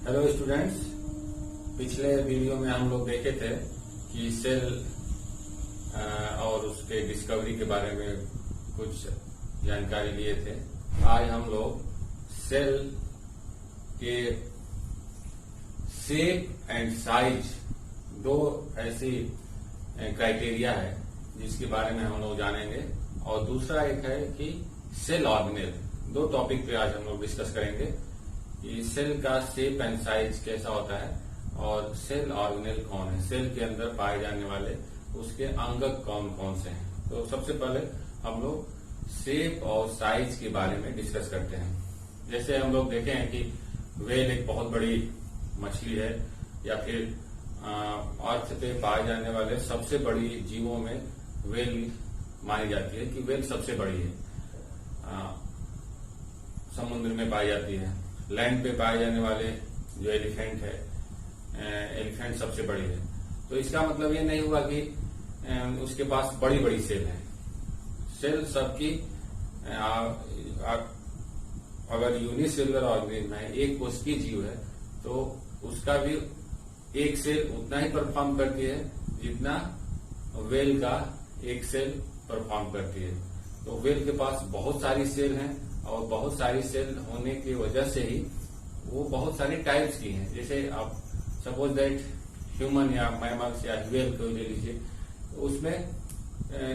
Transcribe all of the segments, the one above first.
Hello students, पिछले video में हम लोग देखे थे कि सेल और उसके डिस्कवरी के बारे में कुछ जानकारी लिए थे। आज हम लोग सेल के शेप एंड साइज, दो ऐसी क्राइटेरिया है जिसके बारे में हम लोग जानेंगे, और दूसरा एक है कि सेल ऑर्गेनेल। दो टॉपिक पे आज हम लोग डिस्कस करेंगे कि सेल का शेप एंड साइज कैसा होता है और सेल ऑर्गेनेल कौन है, सेल के अंदर पाए जाने वाले उसके अंगक कौन कौन से हैं। तो सबसे पहले हम लोग शेप और साइज के बारे में डिस्कस करते हैं। जैसे हम लोग देखे हैं कि व्हेल एक बहुत बड़ी मछली है, या फिर अर्थ पे पाए जाने वाले सबसे बड़ी जीवों में व्हेल मानी जाती है कि व्हेल सबसे बड़ी है। समुद्र में पाई जाती है। लैंड पे पाए जाने वाले जो एलिफेंट है, एलिफेंट सबसे बड़ी है। तो इसका मतलब ये नहीं हुआ कि उसके पास बड़ी बड़ी सेल है। सेल सबकी अगर यूनिसेलुलर ऑर्गेनिज्म है, एक कोशिकीय जीव है, तो उसका भी एक सेल उतना ही परफॉर्म करती है जितना व्हेल का एक सेल परफॉर्म करती है। तो व्हेल के पास बहुत सारी सेल हैं, और बहुत सारी सेल होने की वजह से ही वो बहुत सारी टाइप्स की हैं। जैसे आप सपोज दैट ह्यूमन या मैमल्स या व्हेल को ले लीजिए, उसमें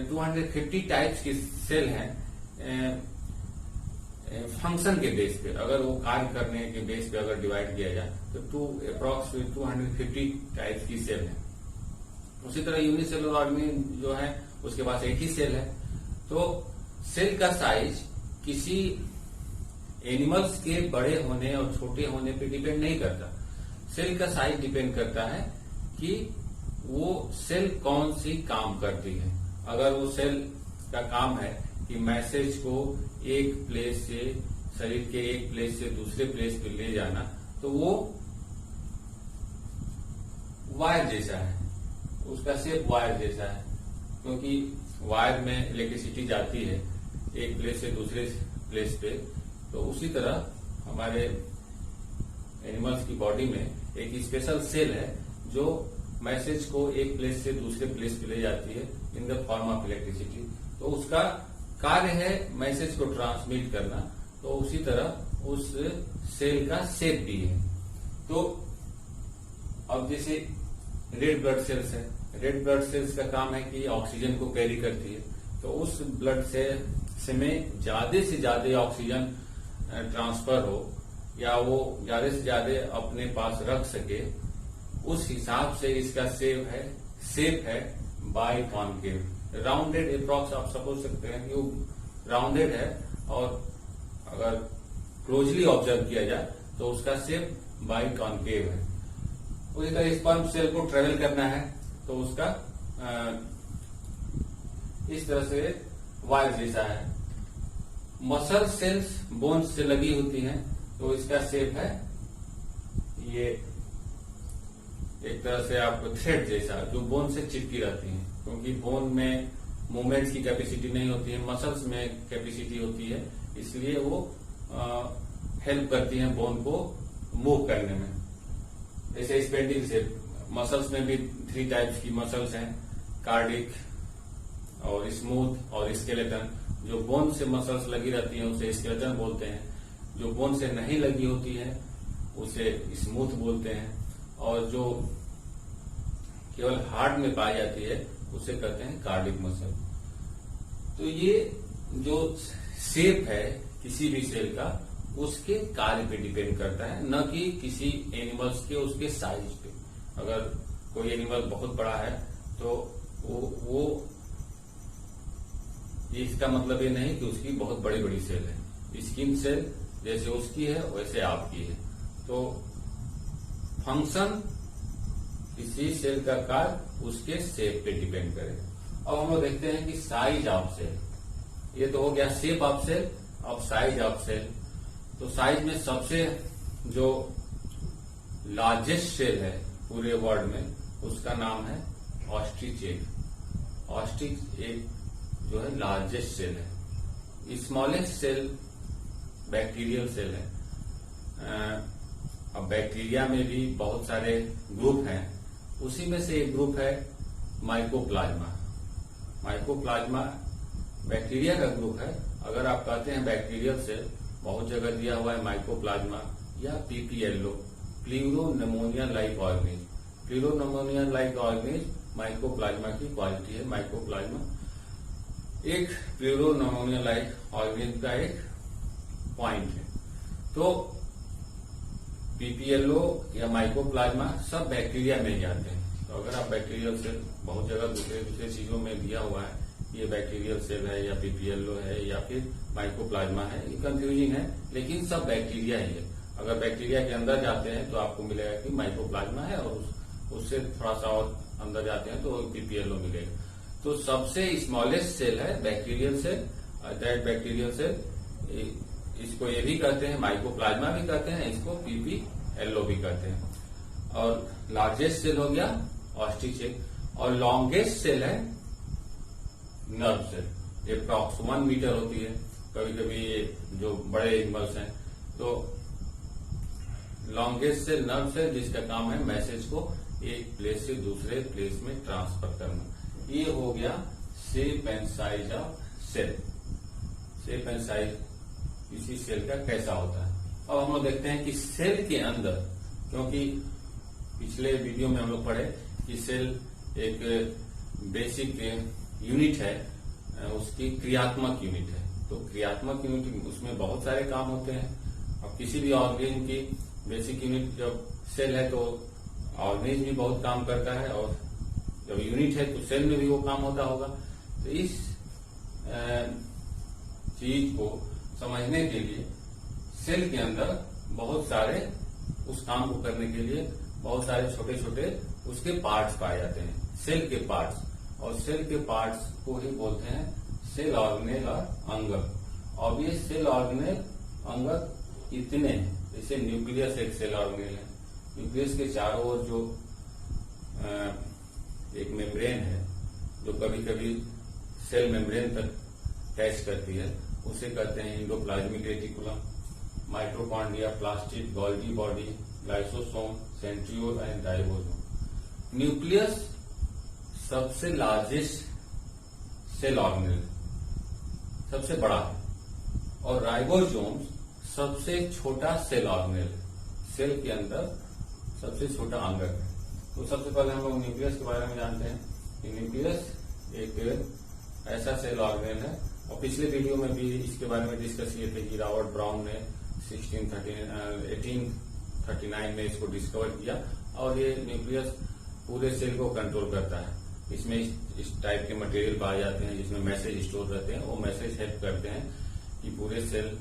250 टाइप्स की सेल हैं। फंक्शन के बेस पे, अगर वो कार्य करने के बेस पे अगर डिवाइड किया जाए तो अप्रॉक्स 250 टाइप्स की सेल है। उसी तरह यूनिसेलुलर ऑर्गेनिज्म जो है उसके पास एक ही सेल है। तो सेल का साइज किसी एनिमल्स के बड़े होने और छोटे होने पे डिपेंड नहीं करता। सेल का साइज डिपेंड करता है कि वो सेल कौन सी काम करती है। अगर वो सेल का काम है कि मैसेज को एक प्लेस से, शरीर के एक प्लेस से दूसरे प्लेस पे ले जाना, तो वो वायर जैसा है, उसका शेप वायर जैसा है, क्योंकि वायर में इलेक्ट्रिसिटी जाती है एक प्लेस से दूसरे प्लेस पे। तो उसी तरह हमारे एनिमल्स की बॉडी में एक स्पेशल सेल है जो मैसेज को एक प्लेस से दूसरे प्लेस पे ले जाती है in the form of electricity. तो उसका कार्य है मैसेज को ट्रांसमिट करना। तो उसी तरह उस सेल का शेप भी है। तो अब जैसे रेड ब्लड सेल्स है, रेड ब्लड सेल्स का काम है कि ऑक्सीजन को कैरी करती है। तो उस ब्लड से में ज्यादा से ज्यादा ऑक्सीजन ट्रांसफर हो, या वो ज्यादा से ज्यादा अपने पास रख सके, उस हिसाब से इसका शेप है बाई कॉनकेव, राउंडेड। अप्रॉक्स आप समझ सकते हैं कि वो राउंडेड है, और अगर क्लोजली ऑब्जर्व किया जाए तो उसका शेप बाई कॉनकेव है। उसी तरह स्पर्म सेल को ट्रेवल करना है तो उसका इस तरह से वायर जैसा है। मसल सेल्स बोन्स से लगी होती हैं, तो इसका शेप है ये एक तरह से आपको थ्रेड जैसा, जो बोन से चिपकी रहती हैं, क्योंकि बोन में मूवमेंट्स की कैपेसिटी नहीं होती है, मसल्स में कैपेसिटी होती है, इसलिए वो हेल्प करती हैं बोन को मूव करने में। जैसे स्पेंडिल सेल, मसल्स में भी 3 टाइप्स की मसल्स हैं, कार्डिक और स्मूथ और स्केलेटन। जो बोन से मसल्स लगी रहती हैं उसे स्केलेटन बोलते हैं, जो बोन से नहीं लगी होती है उसे स्मूथ बोलते हैं, और जो केवल हार्ट में पाई जाती है उसे कहते हैं कार्डिक मसल। तो ये जो शेप है किसी भी सेल का, उसके कार्य पे डिपेंड करता है, न कि किसी एनिमल्स के उसके साइज पे। अगर कोई एनिमल बहुत बड़ा है तो वो इसका मतलब ये नहीं कि उसकी बहुत बड़ी बड़ी सेल है। स्किन सेल जैसे उसकी है वैसे आपकी है। तो फंक्शन किसी सेल का कार्य उसके शेप पे डिपेंड करे। अब हम लोग देखते हैं कि साइज ऑफ सेल, ये तो हो गया शेप ऑफ सेल। अब साइज ऑफ सेल, तो साइज में सबसे जो लार्जेस्ट सेल है पूरे वर्ल्ड में, उसका नाम है ऑस्ट्रिच एग। ऑस्ट्रिच एग जो है लार्जेस्ट सेल है। स्मॉलेस्ट सेल बैक्टीरियल सेल है। अब बैक्टीरिया में भी बहुत सारे ग्रुप हैं। उसी में से एक ग्रुप है माइकोप्लाज्मा। माइकोप्लाज्मा बैक्टीरिया का ग्रुप है। अगर आप कहते हैं बैक्टीरियल सेल, बहुत जगह दिया हुआ है माइकोप्लाज्मा या PPLO, pleuropneumonia like organism. Pleuropneumonia like organism mycoplasma की क्वालिटी है। माइकोप्लाज्मा एक प्लूरोनेमोनिया लाइक ऑर्गेनिज्म का एक पॉइंट है। तो पीपीएलओ या माइकोप्लाज्मा सब बैक्टीरिया में ही आते हैं। तो अगर आप बैक्टीरियल सेल, बहुत जगह दूसरे चीजों में दिया हुआ है, ये बैक्टीरियल सेल है या पीपीएलओ है या फिर माइकोप्लाज्मा है, ये कंफ्यूजिंग है, लेकिन सब बैक्टीरिया ही है। अगर बैक्टीरिया के अंदर जाते हैं तो आपको मिलेगा कि माइकोप्लाज्मा है, और उससे थोड़ा सा और अंदर जाते हैं तो पीपीएलओ मिलेगा। तो सबसे स्मॉलेस्ट सेल है bacterial cell. That bacterial cell, इसको ये भी कहते हैं माइकोप्लाज्मा भी कहते हैं, इसको पीपीएलओ भी कहते हैं। और लार्जेस्ट सेल हो गया ऑस्टिक सेल, और लॉन्गेस्ट सेल है नर्व सेल। एप्रॉक्स 1 मीटर होती है। कभी कभी जो बड़े एनिमल्स हैं तो लॉन्गेस्ट सेल नर्व सेल, जिसका काम है मैसेज को एक प्लेस से दूसरे प्लेस में ट्रांसफर करना। ये हो गया shape and size of cell. Shape and size किसी सेल का कैसा होता है। अब हम लोग देखते हैं कि सेल के अंदर, क्योंकि पिछले वीडियो में हम लोग पढ़े कि सेल एक बेसिक यूनिट है, उसकी क्रियात्मक यूनिट है। तो क्रियात्मक यूनिट, उसमें बहुत सारे काम होते हैं। अब किसी भी ऑर्गेनिज्म की बेसिक यूनिट जब सेल है तो ऑर्गेनिज्म भी बहुत काम करता है, और जब यूनिट है तो सेल में भी वो काम होता होगा। तो इस चीज को समझने के लिए सेल के अंदर बहुत सारे, उस काम को करने के लिए बहुत सारे छोटे छोटे उसके पार्ट्स पाए जाते हैं, सेल के पार्ट्स। और सेल के पार्ट्स को ही बोलते हैं सेल ऑर्गेनेल और अंगक। और ये सेल ऑर्गेनेल अंगक इतने, जैसे न्यूक्लियस एक सेल ऑर्गेनेल है। न्यूक्लियस के चारों ओर जो एक मेम्ब्रेन है, जो कभी कभी सेल मेम्ब्रेन तक अटैच करती है, उसे कहते हैं endoplasmic reticulum. Mitochondria, plastid, Golgi body, lysosome, centriole and ribosome. Nucleus सबसे लार्जेस्ट सेल ऑर्गेनेल, सबसे बड़ा है, और राइबोसोम सबसे छोटा सेल ऑर्गेनेल, सेल के अंदर सबसे छोटा अंगक है। तो सबसे पहले हम लोग न्यूक्लियस के बारे में जानते हैं कि न्यूक्लियस एक ऐसा सेल ऑर्गेनेल है, और पिछले वीडियो में भी इसके बारे में डिस्कस किए थे कि रॉबर्ट ब्राउन ने 1839 में इसको डिस्कवर किया। और ये न्यूक्लियस पूरे सेल को कंट्रोल करता है। इसमें इस टाइप के मटेरियल पाए जाते हैं जिसमें मैसेज स्टोर रहते हैं। वो मैसेज हेल्प करते हैं कि पूरे सेल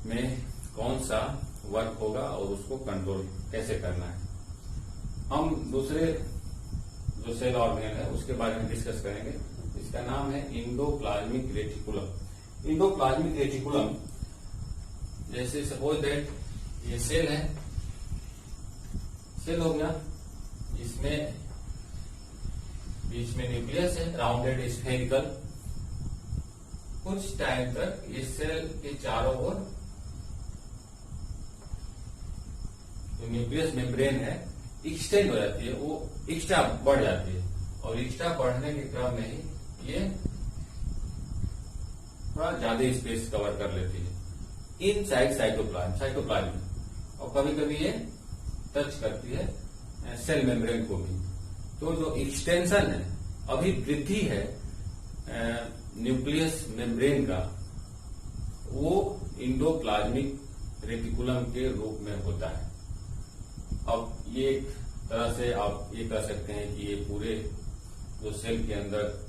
में कौन सा वर्क होगा और उसको कंट्रोल कैसे करना है। हम दूसरे जो सेल ऑर्गेनेल है उसके बारे में डिस्कस करेंगे। इसका नाम है एंडोप्लाज्मिक रेटिकुलम। एंडोप्लाज्मिक रेटिकुलम, जैसे सपोज दैट ये सेल है, सेल हो गया, इसमें बीच में न्यूक्लियस है, राउंडेड स्फेरिकल। कुछ टाइम तक इस सेल के चारों ओर जो न्यूक्लियस मेम्ब्रेन है एक्सटेंड हो जाती है, वो एक्स्ट्रा बढ़ जाती है, और एक्स्ट्रा बढ़ने के क्रम में ही ये थोड़ा ज्यादा स्पेस कवर कर लेती है इनसाइड साइटोप्लाज्म, और कभी कभी ये टच करती है सेल मेम्ब्रेन को भी। तो जो एक्सटेंशन है, अभिवृद्धि है न्यूक्लियस मेम्ब्रेन का, वो एंडोप्लाज्मिक रेटिकुलम के रूप में होता है। अब ये एक तरह से आप ये कह सकते हैं कि ये पूरे जो सेल के अंदर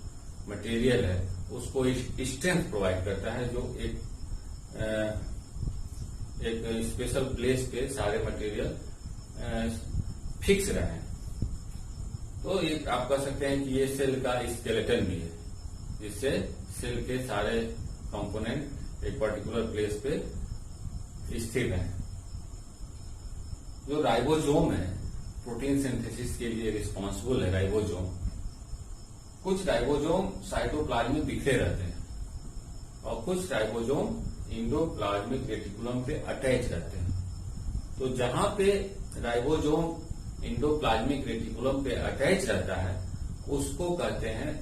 मटेरियल है उसको स्ट्रेंथ प्रोवाइड करता है, जो एक स्पेशल प्लेस पे सारे मटेरियल फिक्स रहे। तो ये आप कह सकते हैं कि ये सेल का स्केलेटन भी है, जिससे सेल के सारे कंपोनेंट एक पर्टिकुलर प्लेस पे स्थिर हैं। जो राइबोसोम है, प्रोटीन सिंथेसिस के लिए रिस्पॉन्सिबल है राइबोसोम। कुछ राइबोसोम साइटोप्लाज्म में बिखरे रहते हैं, और कुछ राइबोसोम एंडोप्लाज्मिक रेटिकुलम पे अटैच रहते हैं। तो जहां पे राइबोसोम इंडोप्लाज्मिक रेटिकुलम पे अटैच रहता है उसको कहते हैं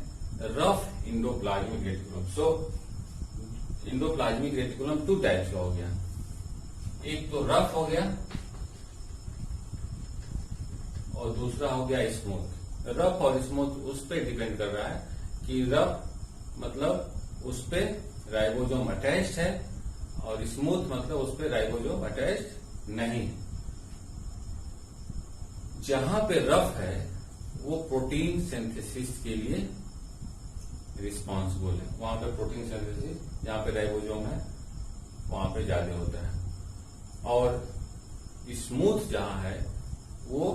रफ इंडोप्लाज्मिक रेटिकुलम। सो इंडोप्लाज्मिक रेटिकुलम 2 टाइप्स का हो गया, एक तो रफ हो गया और दूसरा हो गया स्मूथ। रफ और स्मूथ उस पर डिपेंड कर रहा है कि रफ मतलब उस पे राइबोसोम अटैच्ड है और स्मूथ मतलब उस पे राइबोसोम अटैच्ड नहीं। जहां पे रफ है वो प्रोटीन सिंथेसिस के लिए रिस्पॉन्सिबल है, वहां पे प्रोटीन सिंथेसिस जहां पे राइबोसोम है वहां पे ज्यादा होता है। और स्मूथ जहां है वो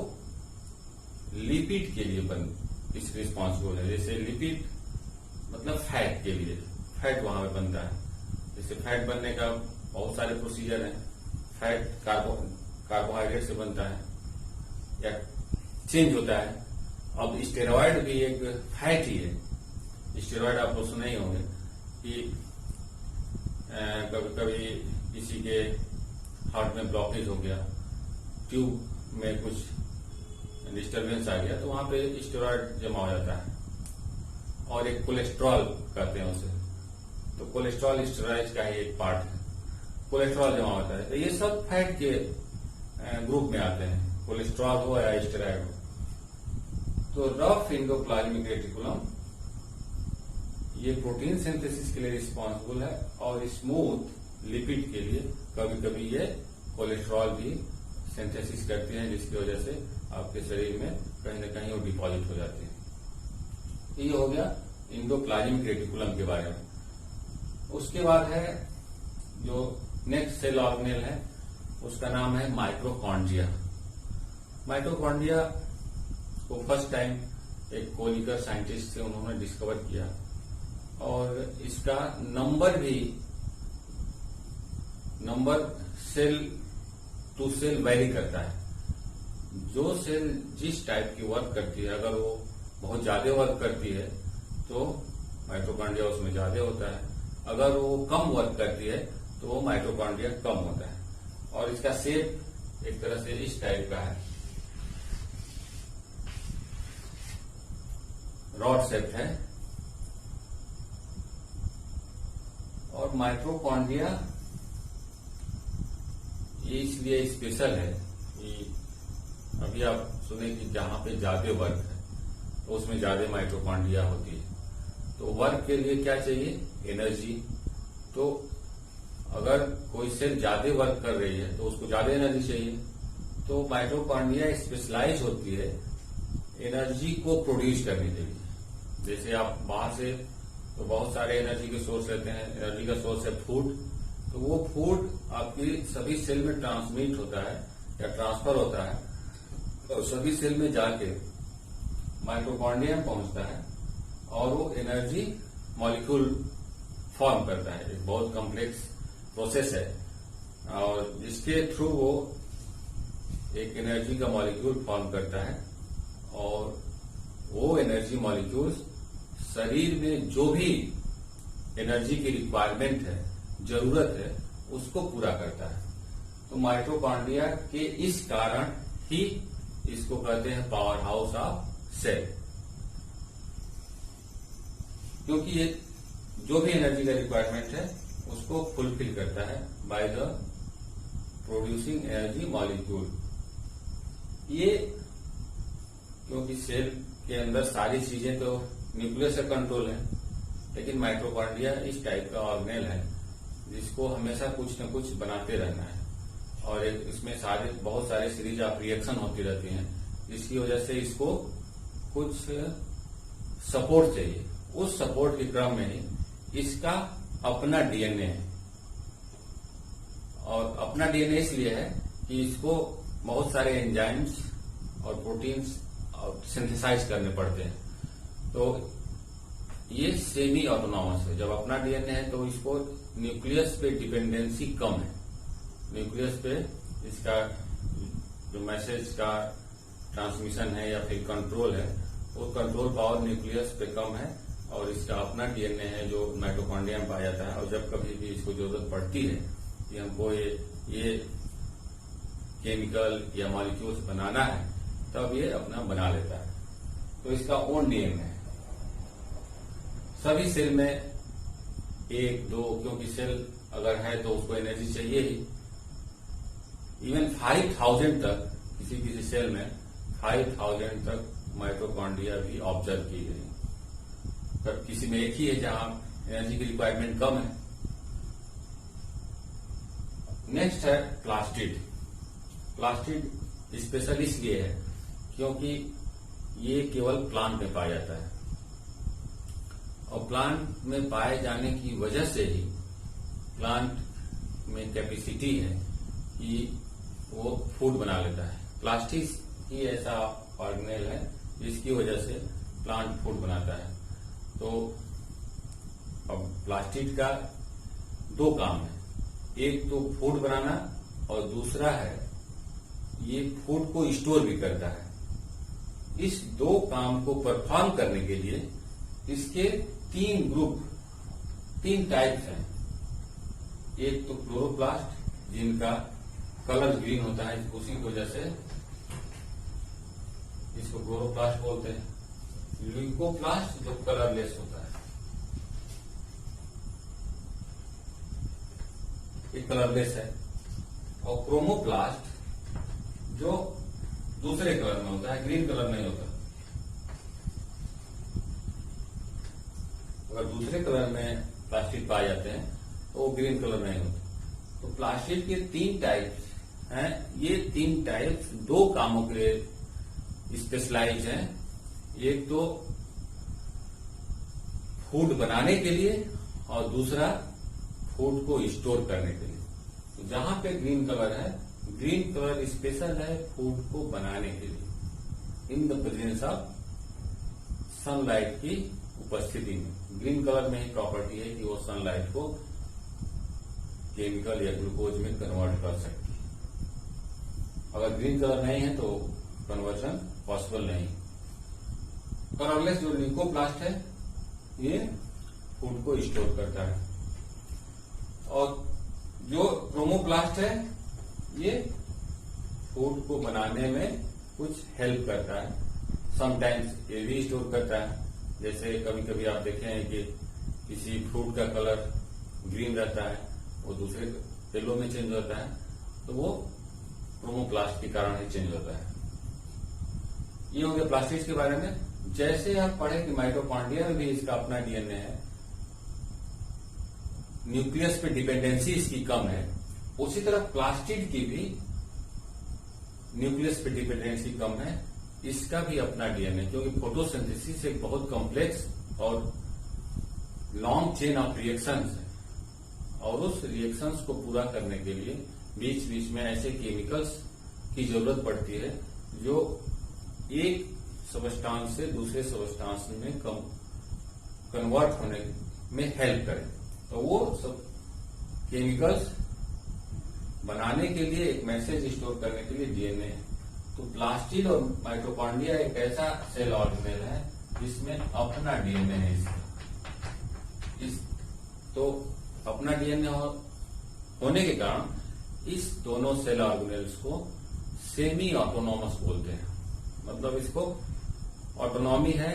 लिपिड के लिए इस रिस्पॉन्सिबल है। जैसे लिपिड मतलब फैट के लिए, फैट वहां पे बनता है। जैसे फैट बनने का बहुत सारे प्रोसीजर हैं। फैट कार्बोहाइड्रेट से बनता है या चेंज होता है। अब स्टेरॉयड भी एक फैट ही है। स्टेरॉयड आप लोग सुने ही होंगे कि कभी कभी किसी के हार्ट में ब्लॉकेज हो गया, ट्यूब में कुछ डिस्टर्बेंस आ गया तो वहां पे स्टेरॉयड जमा हो जाता है। और एक कोलेस्ट्रॉल कहते हैं उसे, तो कोलेस्ट्रॉल स्टेरॉइड का ही एक पार्ट है। कोलेस्ट्रॉल जमा होता है तो ये सब फैट के ग्रुप में आते हैं, कोलेस्ट्रॉल हो या स्टेरॉइड हो। तो रफ इंडोप्लाज्मिक रेटिकुलम ये प्रोटीन सिंथेसिस के लिए रिस्पॉन्सिबल है और स्मूथ लिपिड के लिए कभी कभी ये कोलेस्ट्रॉल भी सिंथेसिस करती है, जिसकी वजह से आपके शरीर में कहीं न कहीं वो डिपॉजिट हो जाती है। ये हो गया इंडोप्लाज्मिक रेटिकुलम के बारे में। उसके बाद है जो नेक्स्ट सेल ऑर्गेनेल है उसका नाम है माइटोकॉन्ड्रिया। माइटोकॉन्ड्रिया को फर्स्ट टाइम एक कोलिकर साइंटिस्ट से उन्होंने डिस्कवर किया और इसका number cell to cell vary करता है। जो सेल जिस टाइप की वर्क करती है, अगर वो बहुत ज्यादा वर्क करती है तो माइटोकॉन्ड्रिया उसमें ज्यादा होता है, अगर वो कम वर्क करती है तो वो माइटोकॉन्ड्रिया कम होता है। और इसका शेप एक तरह से इस टाइप का है, रॉड शेप है। और माइटोकॉन्ड्रिया ये इसलिए स्पेशल है कि अभी आप सुने कि जहां पे ज्यादा वर्क है तो उसमें ज्यादा माइटोकॉन्ड्रिया होती है। तो वर्क के लिए क्या चाहिए? एनर्जी। तो अगर कोई सेल ज्यादा वर्क कर रही है तो उसको ज्यादा एनर्जी चाहिए। तो माइटोकॉन्ड्रिया स्पेशलाइज होती है एनर्जी को प्रोड्यूस करने के लिए। जैसे आप बाहर से तो बहुत सारे एनर्जी के सोर्स रहते हैं। एनर्जी का सोर्स है फूड, तो वो फूड आपकी सभी सेल में ट्रांसमिट होता है या ट्रांसफर होता है और सभी सेल में जाके माइटोकॉन्ड्रिया में पहुंचता है और वो एनर्जी मॉलिक्यूल फॉर्म करता है। एक बहुत कॉम्प्लेक्स प्रोसेस है और जिसके थ्रू वो एक एनर्जी का मॉलिक्यूल फॉर्म करता है और वो एनर्जी मॉलिक्यूल्स शरीर में जो भी एनर्जी की रिक्वायरमेंट है, जरूरत है, उसको पूरा करता है। तो माइटोकॉन्ड्रिया के इस कारण ही इसको कहते हैं पावर हाउस ऑफ सेल, क्योंकि ये जो भी एनर्जी का रिक्वायरमेंट है उसको फुलफिल करता है by the producing energy molecule. ये क्योंकि सेल के अंदर सारी चीजें तो न्यूक्लियस से कंट्रोल है, लेकिन माइटोकॉन्ड्रिया इस टाइप का ऑर्गेनेल है जिसको हमेशा कुछ न कुछ बनाते रहना है और इसमें बहुत सारे सीरीज ऑफ रिएक्शन होती रहती हैं, जिसकी वजह से इसको कुछ सपोर्ट चाहिए। उस सपोर्ट के क्रम में ही इसका अपना डीएनए है और अपना डीएनए इसलिए है कि इसको बहुत सारे एंजाइम्स और प्रोटीन्स सिंथेसाइज करने पड़ते हैं। तो ये सेमी ऑटोनॉमस है। जब अपना डीएनए है तो इसको न्यूक्लियस पे डिपेंडेंसी कम है। न्यूक्लियस पे इसका जो मैसेज का ट्रांसमिशन है या फिर कंट्रोल है, वो कंट्रोल पावर न्यूक्लियस पे कम है और इसका अपना डीएनए है जो माइटोकॉन्ड्रिया में पाया जाता है। और जब कभी भी इसको जरूरत पड़ती है कि हमको ये केमिकल या मॉलिक्यूल्स बनाना है तब ये अपना बना लेता है। तो इसका ओन डीएनए है। सभी सेल में एक दो, क्योंकि सेल अगर है तो उसको एनर्जी चाहिए ही। इवन 5000 तक किसी सेल में 5000 तक माइटोकॉन्ड्रिया भी ऑब्जर्व की गई। पर किसी में एक ही है जहां एनर्जी की रिक्वायरमेंट कम है। नेक्स्ट है प्लास्टिड। प्लास्टिड स्पेशल इसलिए है क्योंकि ये केवल प्लांट में पाया जाता है, और प्लांट में पाए जाने की वजह से ही प्लांट में कैपेसिटी है कि वो फूड बना लेता है। प्लास्टिक ही ऐसा ऑर्गेनेल है जिसकी वजह से प्लांट फूड बनाता है। तो अब प्लास्टिक का दो काम है, एक तो फूड बनाना और दूसरा है ये फूड को स्टोर भी करता है। इस दो काम को परफॉर्म करने के लिए इसके तीन टाइप्स हैं। एक तो क्लोरोप्लास्ट जिनका कलर ग्रीन होता है, उसी की वजह से इसको क्लोरोप्लास्ट बोलते हैं। ल्यूकोप्लास्ट जो कलरलेस होता है, ये कलरलेस है। और क्रोमोप्लास्ट जो दूसरे कलर में होता है, ग्रीन कलर नहीं होता। अगर दूसरे कलर में प्लास्टिक पाए जाते हैं तो वो ग्रीन कलर नहीं होता। तो प्लास्टिक के 3 टाइप्स हैं। ये 3 टाइप्स दो कामों के लिए स्पेशलाइज हैं। एक तो फूड बनाने के लिए और दूसरा फूड को स्टोर करने के लिए। तो जहां पे ग्रीन कलर है, ग्रीन कलर स्पेशल है फूड को बनाने के लिए in the presence of sunlight की उपस्थिति में। ग्रीन कलर में ही प्रॉपर्टी है कि वो सनलाइट को केमिकल या ग्लूकोज में कन्वर्ट कर सकती है। अगर ग्रीन कलर नहीं है तो कन्वर्जन पॉसिबल नहीं। कलरलेस जो ल्यूकोप्लास्ट है ये फूड को स्टोर करता है, और जो क्रोमोप्लास्ट है ये फूड को बनाने में कुछ हेल्प करता है। समटाइम्स ये भी स्टोर करता है। जैसे कभी कभी आप देखे हैं कि किसी फ्रूट का कलर ग्रीन रहता है, वो दूसरे येलो में चेंज होता है, तो वो क्रोमोप्लास्ट के कारण ही चेंज होता है। ये हो गया प्लास्टिड्स के बारे में। जैसे आप पढ़े कि माइटोकॉन्ड्रिया में भी इसका अपना डीएनए है, न्यूक्लियस पे डिपेंडेंसी इसकी कम है, उसी तरह प्लास्टिड की भी न्यूक्लियस पे डिपेंडेंसी कम है, इसका भी अपना डीएनए। क्योंकि फोटोसिंथेसिस एक बहुत कॉम्प्लेक्स और लॉन्ग चेन ऑफ रिएक्शंस है, और उस रिएक्शंस को पूरा करने के लिए बीच बीच में ऐसे केमिकल्स की जरूरत पड़ती है जो एक सबस्टांस से दूसरे सबस्टांस में कन्वर्ट होने में हेल्प करें। तो वो सब केमिकल्स बनाने के लिए, एक मैसेज स्टोर करने के लिए डीएनए है। तो प्लास्टिड और माइटोकॉन्ड्रिया एक ऐसा सेल ऑर्गेनेल है जिसमें अपना डीएनए है। तो अपना डीएनए होने के कारण इस दोनों सेल ऑर्गेनेल्स को सेमी ऑटोनॉमस बोलते हैं। मतलब इसको ऑटोनॉमी है,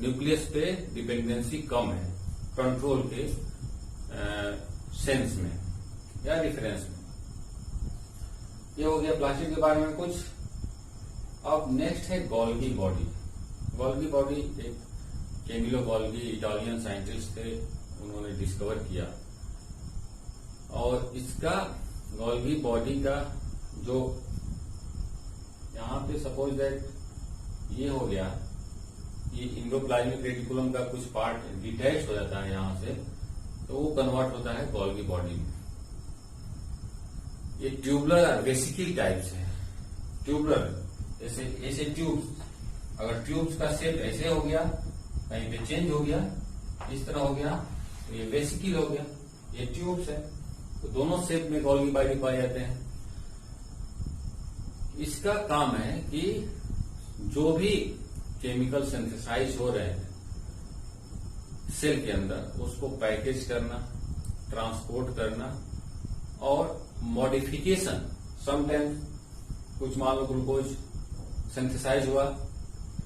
न्यूक्लियस पे डिपेंडेंसी कम है, कंट्रोल के सेंस में या रिफरेंस में। ये हो गया प्लास्टिड के बारे में कुछ। अब नेक्स्ट है गोल्गी बॉडी। गोल्गी बॉडी एक कैमिलो गोल्गी इटालियन साइंटिस्ट थे, उन्होंने डिस्कवर किया। और इसका गोल्गी बॉडी का जो यहाँ पे सपोज दैट ये हो गया, ये इंडोप्लाज्मिक रेटिकुलम का कुछ पार्ट डिटैच हो जाता है यहाँ से, तो वो कन्वर्ट होता है गोल्गी बॉडी में। ये ट्यूबुलर और वेसिकल टाइप्स है। ट्यूबुलर ऐसे ट्यूब्स, अगर ट्यूब्स का शेप ऐसे हो गया, कहीं पे चेंज हो गया, इस तरह हो गया, तो ये वेसिकल हो गया, ये ट्यूब्स है। तो दोनों शेप में गोल्गी बॉडी पाए जाते हैं। इसका काम है कि जो भी केमिकल सिंथेसाइज हो रहे हैं सेल के अंदर, उसको पैकेज करना, ट्रांसपोर्ट करना और मॉडिफिकेशन, समटाइम्स कुछ मान लो ग्लूकोज सिंथेसाइज हुआ,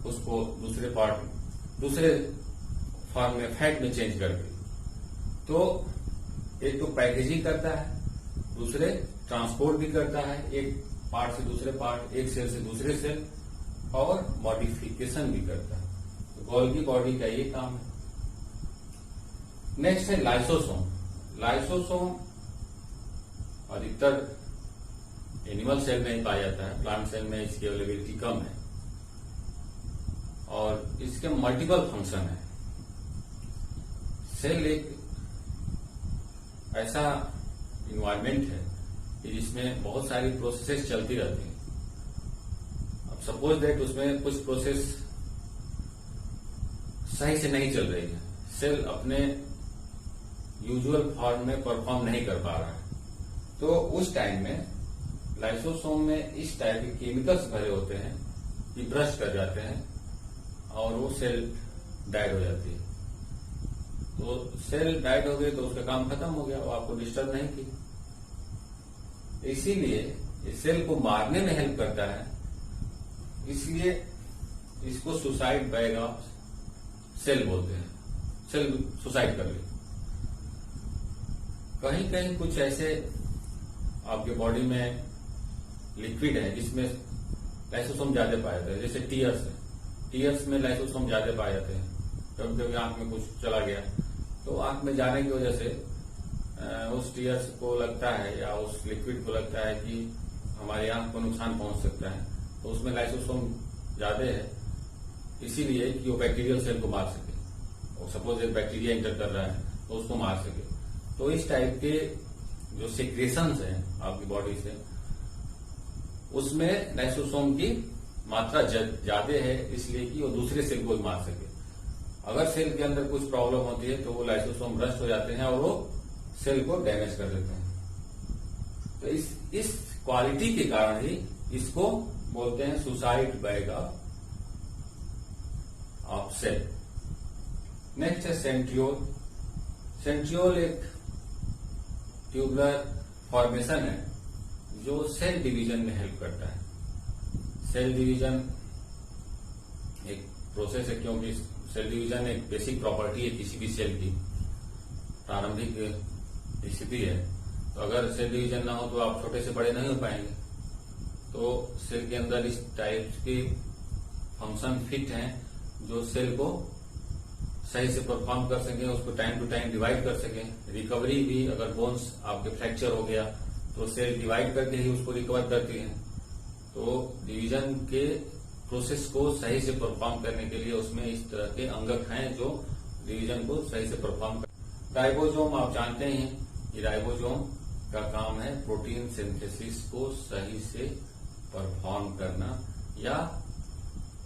उसको दूसरे फॉर्म में फैट में चेंज कर दी। तो एक तो पैकेजिंग करता है, दूसरे ट्रांसपोर्ट भी करता है, एक पार्ट से दूसरे पार्ट, एक सेल से दूसरे सेल, और मॉडिफिकेशन भी करता है। तो गोल्गी बॉडी का ये काम है। नेक्स्ट है लाइसोसोम। लाइसोसोम अधिकतर एनिमल सेल में ही पाया जाता है, प्लांट सेल में इसकी अवेलेबिलिटी कम है, और इसके मल्टीपल फंक्शन है। सेल एक ऐसा इन्वायरमेंट है कि जिसमें बहुत सारी प्रोसेसेस चलती रहती हैं। अब सपोज दैट उसमें कुछ प्रोसेस सही से नहीं चल रही है, सेल अपने यूजुअल फॉर्म में परफॉर्म नहीं कर पा रहा है, तो उस टाइम में लाइसोसोम में इस टाइप के केमिकल्स भरे होते हैं कि ब्रश कर जाते हैं और वो सेल डाइड हो जाती है। तो सेल डाइड हो गई तो उसका काम खत्म हो गया, वो आपको डिस्टर्ब नहीं की। इसीलिए इस सेल को मारने में हेल्प करता है, इसलिए इसको सुसाइड बैग ऑफ सेल बोलते हैं। सेल सुसाइड कर ले। कहीं कहीं कुछ ऐसे आपके बॉडी में लिक्विड है जिसमें लाइसोसोम ज्यादा पाए जाते हैं, जैसे टीयर्स है। टीयर्स में लाइसोसोम ज्यादा पाए जाते हैं। कभी कभी आंख में कुछ चला गया तो आंख में जाने की वजह से उस टीयर्स को लगता है या उस लिक्विड को लगता है कि हमारी आंख को नुकसान पहुंच सकता है, तो उसमें लाइसोसोम ज्यादा है, इसीलिए कि वो बैक्टीरियल सेल को मार सके। और सपोज एक बैक्टीरिया इंटर कर रहा है तो उसको मार सके। तो इस टाइप के जो सिक्रेशंस हैं आपकी बॉडी से, उसमें लाइसोसोम की मात्रा ज्यादा है, इसलिए कि वो दूसरे सेल को मार सके। अगर सेल के अंदर कुछ प्रॉब्लम होती है तो वो लाइसोसोम ब्रस्ट हो जाते हैं और वो सेल को डैमेज कर देते हैं। तो इस क्वालिटी के कारण ही इसको बोलते हैं suicide bag of cell. Next है सेंट्रियोल। सेंट्रियोल एक ट्यूबुलर फॉर्मेशन है जो सेल डिवीजन में हेल्प करता है। सेल डिवीजन एक प्रोसेस है, क्योंकि सेल डिवीजन एक बेसिक प्रॉपर्टी है किसी भी सेल की, प्रारंभिक स्थिति है। तो अगर सेल डिवीजन ना हो तो आप छोटे से बड़े नहीं हो पाएंगे। तो सेल के अंदर इस टाइप के फंक्शन फिट हैं जो सेल को सही से परफॉर्म कर सके, उसको टाइम टू टाइम डिवाइड कर सके। रिकवरी भी, अगर बोन्स आपके फ्रैक्चर हो गया तो सेल डिवाइड करके ही उसको रिकवर करती है। तो डिवीजन के प्रोसेस को सही से परफॉर्म करने के लिए उसमें इस तरह के अंगक हैं जो डिवीजन को सही से परफॉर्म कर। राइबोसोम आप जानते हैं कि राइबोसोम का काम है प्रोटीन सिंथेसिस को सही से परफॉर्म करना, या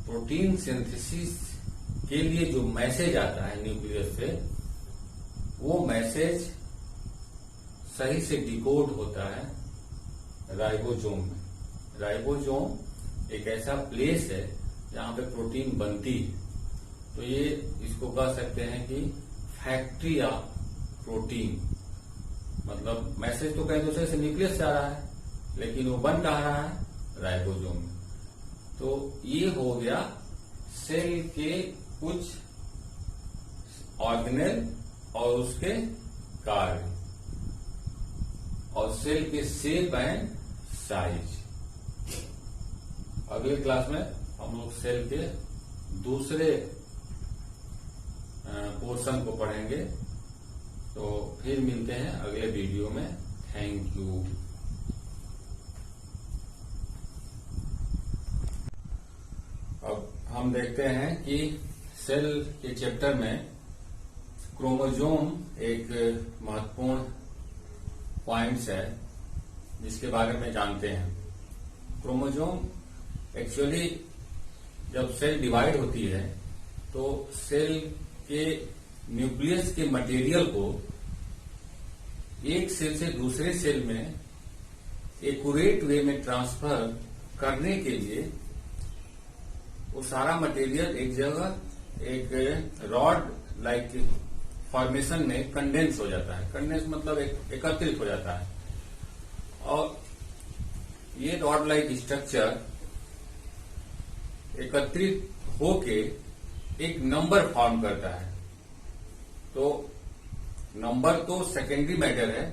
प्रोटीन सिंथेसिस के लिए जो मैसेज आता है न्यूक्लियस से, वो मैसेज सही से डिकोड होता है राइबोसोम में। राइबोसोम एक ऐसा प्लेस है जहां पे प्रोटीन बनती है। तो ये इसको कह सकते हैं कि फैक्ट्री ऑफ प्रोटीन। मतलब मैसेज तो कहीं दूसरे से न्यूक्लियस से आ रहा है, लेकिन वो बन कहाँ रहा है? राइबोसोम में। तो ये हो गया सेल के कुछ ऑर्गेनेल और उसके कार्य, और सेल के शेप एंड साइज। अगले क्लास में हम लोग सेल के दूसरे पोर्शन को पढ़ेंगे। तो फिर मिलते हैं अगले वीडियो में। Thank you. अब हम देखते हैं कि सेल के चैप्टर में क्रोमोसोम एक महत्वपूर्ण पॉइंट्स है जिसके बारे में जानते हैं। क्रोमोसोम एक्चुअली जब सेल डिवाइड होती है तो सेल के न्यूक्लियस के मटेरियल को एक सेल से दूसरे सेल में एक्यूरेट वे में ट्रांसफर करने के लिए वो सारा मटेरियल एक जगह एक रॉड लाइक फॉर्मेशन में कंडेंस हो जाता है। कंडेंस मतलब एकत्रित हो जाता है, और ये रॉड लाइक स्ट्रक्चर एकत्रित होके एक नंबर फॉर्म करता है। तो नंबर तो सेकेंडरी मैटर है।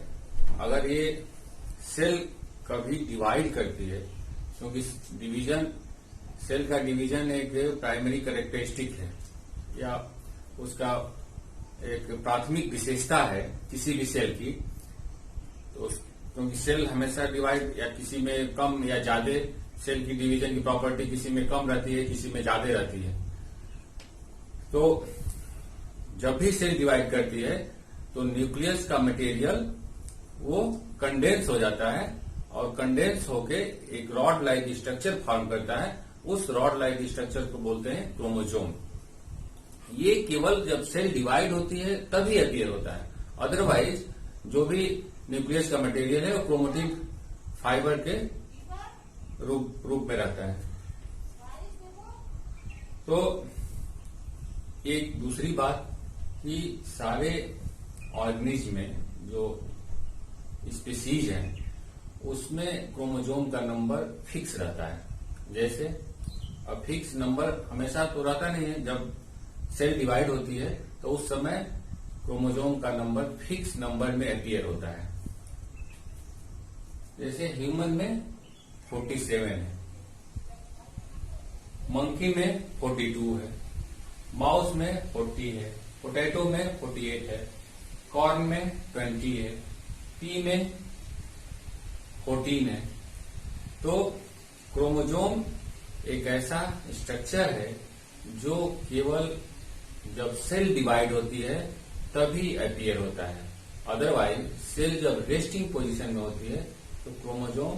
अगर ये सेल कभी डिवाइड करती है, क्योंकि डिवीजन, सेल का डिवीजन एक प्राइमरी कैरेक्टरिस्टिक है या उसका एक प्राथमिक विशेषता है किसी भी सेल की। तो क्योंकि सेल हमेशा डिवाइड या किसी में कम या ज्यादा, सेल की डिवीजन की प्रॉपर्टी किसी में कम रहती है, किसी में ज्यादा रहती है। तो जब भी सेल डिवाइड करती है तो न्यूक्लियस का मटेरियल वो कंडेंस हो जाता है और कंडेंस होके एक रॉड लाइक स्ट्रक्चर फॉर्म करता है। उस रॉड लाइक स्ट्रक्चर को बोलते हैं क्रोमोसोम। ये केवल जब सेल डिवाइड होती है तभी अपीयर होता है। अदरवाइज जो भी न्यूक्लियस का मटेरियल है वो क्रोमेटिन फाइबर के रूप में रहता है। तो एक दूसरी बात कि सारे ऑर्गेनिज्म में जो स्पीसीज हैं उसमें क्रोमोसोम का नंबर फिक्स रहता है। जैसे अब फिक्स नंबर हमेशा तो रहता नहीं है, जब सेल डिवाइड होती है तो उस समय क्रोमोसोम का नंबर फिक्स नंबर में अपीयर होता है। जैसे ह्यूमन में 47 है, मंकी में 42 है, माउस में 40 है, पोटैटो में 48 है, कॉर्न में 20 है, पी में 14 है। तो क्रोमोसोम एक ऐसा स्ट्रक्चर है जो केवल जब सेल डिवाइड होती है तभी अपीयर होता है। अदरवाइज सेल जब रेस्टिंग पोजीशन में होती है तो क्रोमोसोम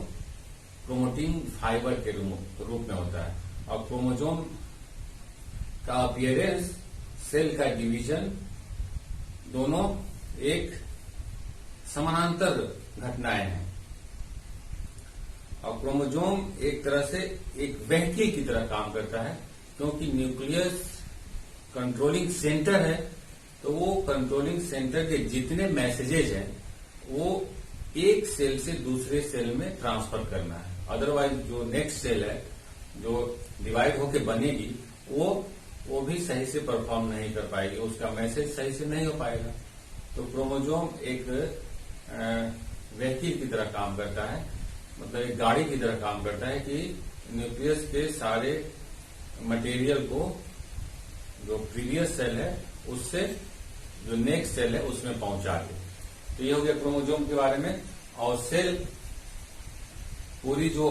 क्रोमेटिन फाइबर के रूप में होता है। और क्रोमोसोम का अपीयरेंस, सेल का डिवीजन, दोनों एक समानांतर घटनाएं हैं। और क्रोमोसोम एक तरह से एक व्हीकल की तरह काम करता है, क्योंकि न्यूक्लियस कंट्रोलिंग सेंटर है। तो वो कंट्रोलिंग सेंटर के जितने मैसेजेज हैं वो एक सेल से दूसरे सेल में ट्रांसफर करना है। अदरवाइज जो नेक्स्ट सेल है जो डिवाइड होके बनेगी वो भी सही से परफॉर्म नहीं कर पाएगी, उसका मैसेज सही से नहीं हो पाएगा। तो क्रोमोसोम एक व्हीकल की तरह काम करता है, मतलब एक गाड़ी की तरह काम करता है कि न्यूक्लियस के सारे मटेरियल को जो प्रीवियस सेल है उससे जो नेक्स्ट सेल है उसमें पहुंचा दे। तो ये हो गया क्रोमोसोम के बारे में। और सेल पूरी जो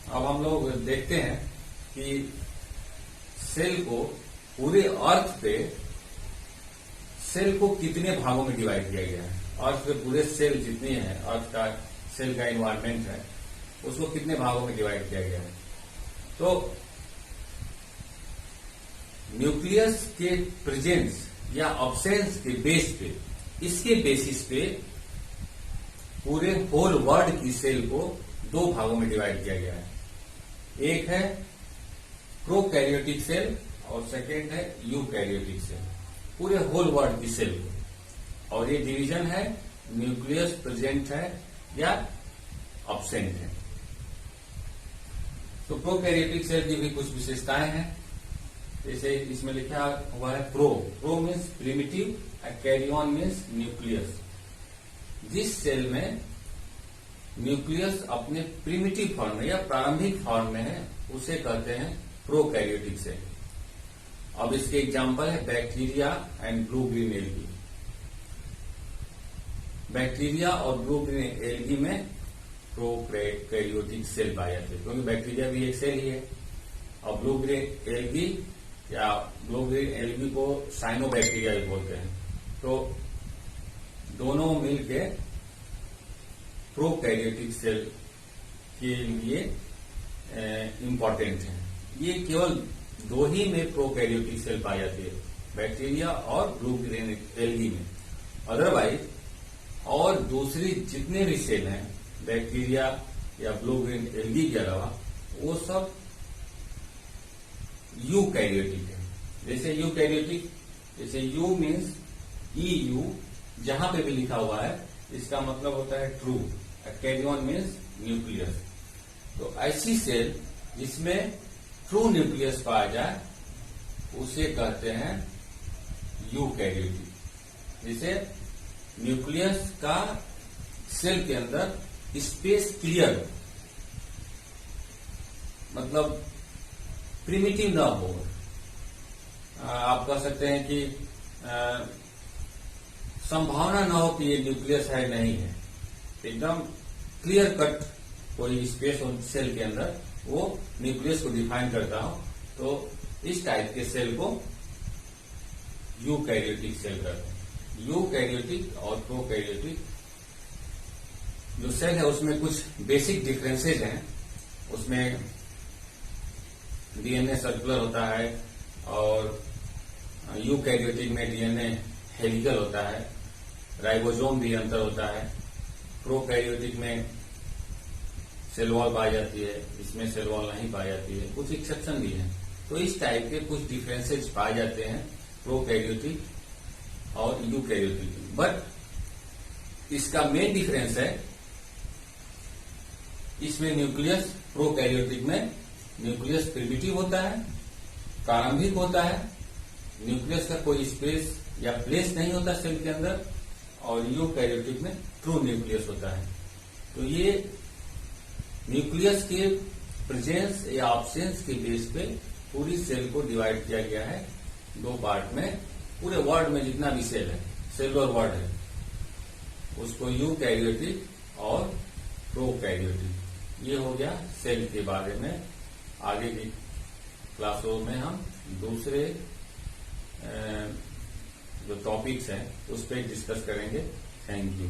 अब हम लोग देखते हैं कि सेल को पूरे अर्थ पे सेल को कितने भागों में डिवाइड किया गया है। अर्थ पे पूरे सेल जितने हैं, अर्थ का सेल का इन्वायरमेंट है, उसको कितने भागों में डिवाइड किया गया है। तो न्यूक्लियस के प्रेजेंस या अब्सेंस के बेस पे, इसके बेसिस पे पूरे होल वर्ल्ड की सेल को दो भागों में डिवाइड किया गया है। एक है प्रोकैरियोटिक सेल और सेकेंड है यूकैरियोटिक सेल, पूरे होल वर्ल्ड की सेल को। और ये डिवीजन है न्यूक्लियस प्रेजेंट है या अब्सेंट है। तो प्रोकैरियोटिक सेल की भी कुछ विशेषताएं हैं। जैसे इसमें लिखा हुआ है pro means primitive, karyon means nucleus. जिस सेल में न्यूक्लियस अपने प्रिमिटिव फॉर्म में या प्रारंभिक फॉर्म में है उसे कहते हैं प्रोकैरियोटिक सेल। अब इसके एग्जांपल है bacteria and blue green algae. Bacteria और ब्लू ग्रीन एल्गी में प्रोकैरियोटिक सेल पाए जाते हैं, क्योंकि बैक्टीरिया भी एक सेल ही है। और ब्लू ग्रीन एल्गी या ब्लू ग्रीन एल्गी को साइनोबैक्टीरिया भी बोलते हैं। तो दोनों मिलके प्रोकैरियोटिक सेल के लिए इम्पोर्टेंट है। ये केवल दो ही में प्रोकैरियोटिक सेल पाई जाती है, बैक्टीरिया और ब्लू ग्रीन एल्गी में। अदरवाइज और दूसरी जितने भी सेल हैं बैक्टीरिया या ब्लू ग्रीन एल्गी के अलावा वो सब यूकैरियोटिक है। जैसे यूकैरियोटिक, जैसे यू मीन्स EU, जहां पे भी लिखा हुआ है इसका मतलब होता है ट्रू। Carrion means nucleus. तो ऐसी सेल जिसमें ट्रू न्यूक्लियस पाया जाए उसे कहते हैं यूकैरियोटिक। जिसे न्यूक्लियस का सेल के अंदर स्पेस क्लियर हो, मतलब प्रिमिटिव ना हो। आप कह सकते हैं कि संभावना ना हो कि ये न्यूक्लियस है नहीं है, एकदम क्लियर कट कोई स्पेस हो सेल के अंदर, वो न्यूक्लियस को डिफाइन करता हो। तो इस टाइप के सेल को यूकैरियोटिक सेल कहते हैं। यूकैरियोटिक और प्रोकैरियोटिक जो सेल है उसमें कुछ बेसिक डिफरेंसेज हैं। उसमें डीएनए सर्कुलर होता है और यूकैरियोटिक में डीएनए हेलिकल होता है, राइबोसोम भी अंतर होता है। प्रोकैरियोटिक में सेल वॉल पाई जाती है, इसमें सेल वॉल नहीं पाई जाती है, कुछ एक्सेप्शन भी है। तो इस टाइप के कुछ डिफरेंसेज पाए जाते हैं प्रोकैरियोटिक और यूकैरियोटिक। बट इसका मेन डिफरेंस है, इसमें न्यूक्लियस प्रोकैरियोटिक में न्यूक्लियस प्रिमिटिव होता है, प्रारंभिक होता है, न्यूक्लियस का कोई स्पेस या प्लेस नहीं होता सेल के अंदर, और यूकैरियोटिक में ट्रू न्यूक्लियस होता है। तो ये न्यूक्लियस के प्रेजेंस या ऑब्सेंस के बेस पे पूरी सेल को डिवाइड किया गया है दो पार्ट में। पूरे वर्ल्ड में जितना भी सेल है, सेलुलर वर्ल्ड है, उसको यूकैरियोटिक और प्रोकैरियोटिक। ये हो गया सेल के बारे में। आगे की क्लासों में हम दूसरे जो टॉपिक्स हैं उस पर डिस्कस करेंगे। Thank you.